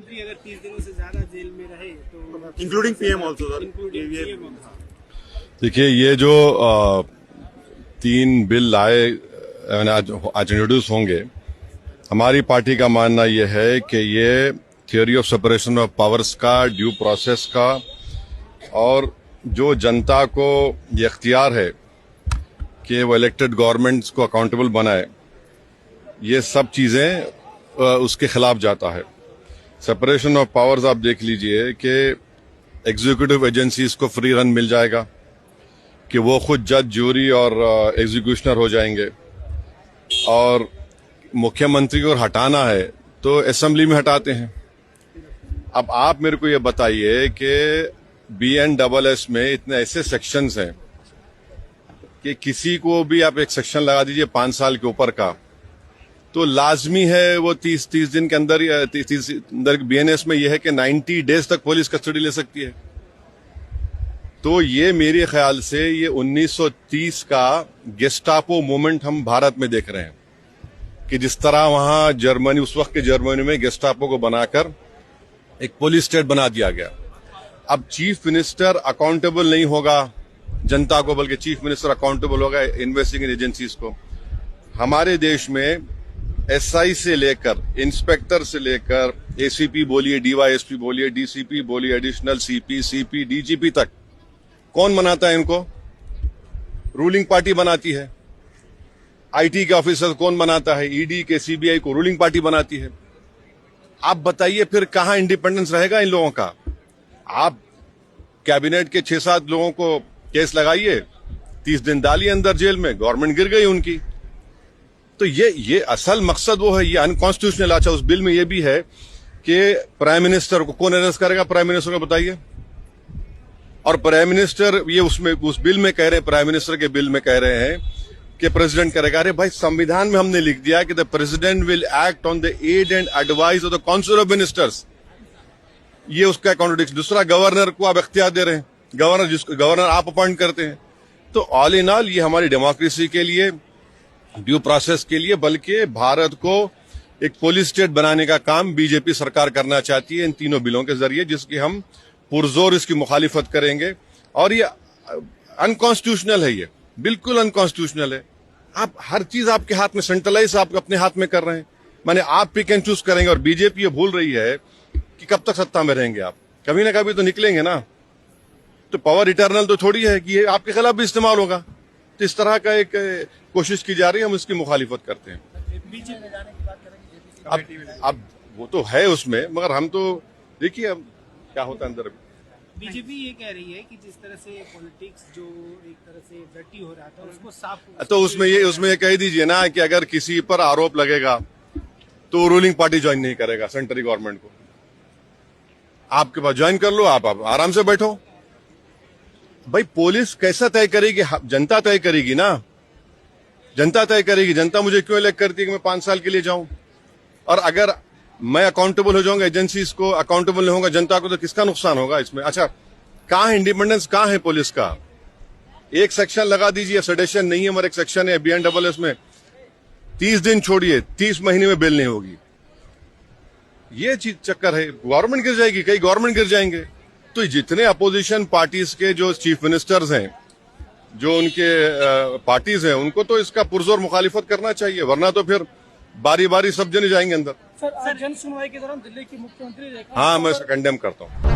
मुख्यमंत्री अगर 30 दिनों से ज्यादा जेल में रहे तो इंक्लूडिंग पीएम ऑल्सो सर। देखिए, ये जो 3 बिल आए आज इंट्रोड्यूस होंगे, हमारी पार्टी का मानना यह है कि ये theory of separation of powers का, ड्यू प्रोसेस का, और जो जनता को ये इख्तियार है कि वो इलेक्टेड गवर्नमेंट्स को अकाउंटेबल बनाए, ये सब चीजें उसके खिलाफ जाता है। सेपरेशन ऑफ पावर्स आप देख लीजिए कि एग्जीक्यूटिव एजेंसीज को फ्री रन मिल जाएगा कि वो खुद जज, जूरी और एग्जीक्यूशनर हो जाएंगे, और मुख्यमंत्री को हटाना है तो असेंबली में हटाते हैं। अब आप मेरे को ये बताइए कि BNSS में इतने ऐसे सेक्शंस हैं कि किसी को भी आप एक सेक्शन लगा दीजिए 5 साल के ऊपर का, तो लाजमी है वो 30 दिन के अंदर, 30 अंदर BNS में यह है कि 90 डेज तक पुलिस कस्टडी ले सकती है। तो ये मेरे ख्याल से ये 1930 का गेस्टापो मूवमेंट हम भारत में देख रहे हैं कि जिस तरह वहां जर्मनी, उस वक्त के जर्मनी में गेस्टापो को बनाकर एक पुलिस स्टेट बना दिया गया। अब चीफ मिनिस्टर अकाउंटेबल नहीं होगा जनता को, बल्कि चीफ मिनिस्टर अकाउंटेबल होगा इन्वेस्टिगेटिंग एजेंसीज को। हमारे देश में SI से लेकर, इंस्पेक्टर से लेकर, ACP बोलिए, DYSP बोलिए, DCP बोलिए, एडिशनल CP, CP, DGP तक कौन बनाता है इनको? रूलिंग पार्टी बनाती है। IT के ऑफिसर कौन बनाता है? ED के, CBI को रूलिंग पार्टी बनाती है। आप बताइए फिर कहां इंडिपेंडेंस रहेगा इन लोगों का? आप कैबिनेट के 6-7 लोगों को केस लगाइए, 30 दिन डालिए अंदर जेल में, गवर्नमेंट गिर गई उनकी। तो ये असल मकसद वो है, ये अनकॉन्स्टिट्यूशनल। अच्छा, उस बिल में ये भी है कि प्राइम मिनिस्टर को कौन अरेस्ट करेगा? प्राइम मिनिस्टर को बताइए। और प्राइम मिनिस्टर, ये उसमें उस बिल में कह रहे हैं, प्राइम मिनिस्टर के बिल में कह रहे हैं कि प्रेसिडेंट करेगा। अरे भाई, संविधान में हमने लिख दिया कि the president will act on the aid and advice of the council of ministers. ये उसका कॉन्ट्रडिक्शन। दूसरा, गवर्नर को आप इख्तियार दे रहे हैं, गवर्नर आप अपॉइंट करते हैं। तो ऑल इन ऑल ये हमारी डेमोक्रेसी के लिए, ड्यू प्रोसेस के लिए, बल्कि भारत को एक पुलिस स्टेट बनाने का काम बीजेपी सरकार करना चाहती है इन तीनों बिलों के जरिए, जिसकी हम पुरजोर इसकी मुखालिफत करेंगे। और ये अनकॉन्स्टिट्यूशनल है, ये बिल्कुल अनकॉन्स्टिट्यूशनल है। आप हर चीज आपके हाथ में, सेंट्रलाइज आप अपने हाथ में कर रहे हैं, माने आप पिक एंड चूज करेंगे। और बीजेपी ये भूल रही है कि कब तक सत्ता में रहेंगे आप, कभी ना कभी तो निकलेंगे ना। तो पावर इटर्नल तो थोड़ी है कि ये आपके खिलाफ भी इस्तेमाल होगा। तो इस तरह का एक कोशिश की जा रही है, हम इसकी मुखालिफत करते हैं। अब वो तो है उसमें, मगर हम तो देखिए अब क्या होता है अंदर। बीजेपी ये कह रही है कि जिस तरह से पॉलिटिक्स जो एक तरह से डर्टी हो रहा था उसको साफ, तो उसमें ये कह दीजिए ना कि अगर किसी पर आरोप लगेगा तो रूलिंग पार्टी ज्वाइन नहीं करेगा सेंट्रल गवर्नमेंट को। आपके पास ज्वाइन कर लो, आप आराम से बैठो। भाई, पुलिस कैसा तय करेगी? जनता तय करेगी ना, जनता तय करेगी। जनता मुझे क्यों इलेक्ट करती है कि मैं 5 साल के लिए जाऊं? और अगर मैं अकाउंटेबल हो जाऊंगा, एजेंसीज को अकाउंटेबल नहीं होगा जनता को, तो किसका नुकसान होगा इसमें? अच्छा, कहां है इंडिपेंडेंस, कहां है पुलिस का? एक सेक्शन लगा दीजिए, सेडेशन नहीं है, मगर एक सेक्शन है BNSS में 30 दिन छोड़िए, 30 महीने में बिल नहीं होगी। ये चीज चक्कर है, गवर्नमेंट गिर जाएगी, कई गवर्नमेंट गिर जाएंगे। तो जितने अपोजिशन पार्टीज के जो चीफ मिनिस्टर्स हैं, जो उनके पार्टीज हैं, उनको तो इसका पुरजोर मुखालिफत करना चाहिए, वरना तो फिर बारी बारी सब जने जाएंगे अंदर। सर, जन सुनवाई के दौरान दिल्ली की मुख्यमंत्री, हाँ, मैं इसे कंडेम करता हूँ।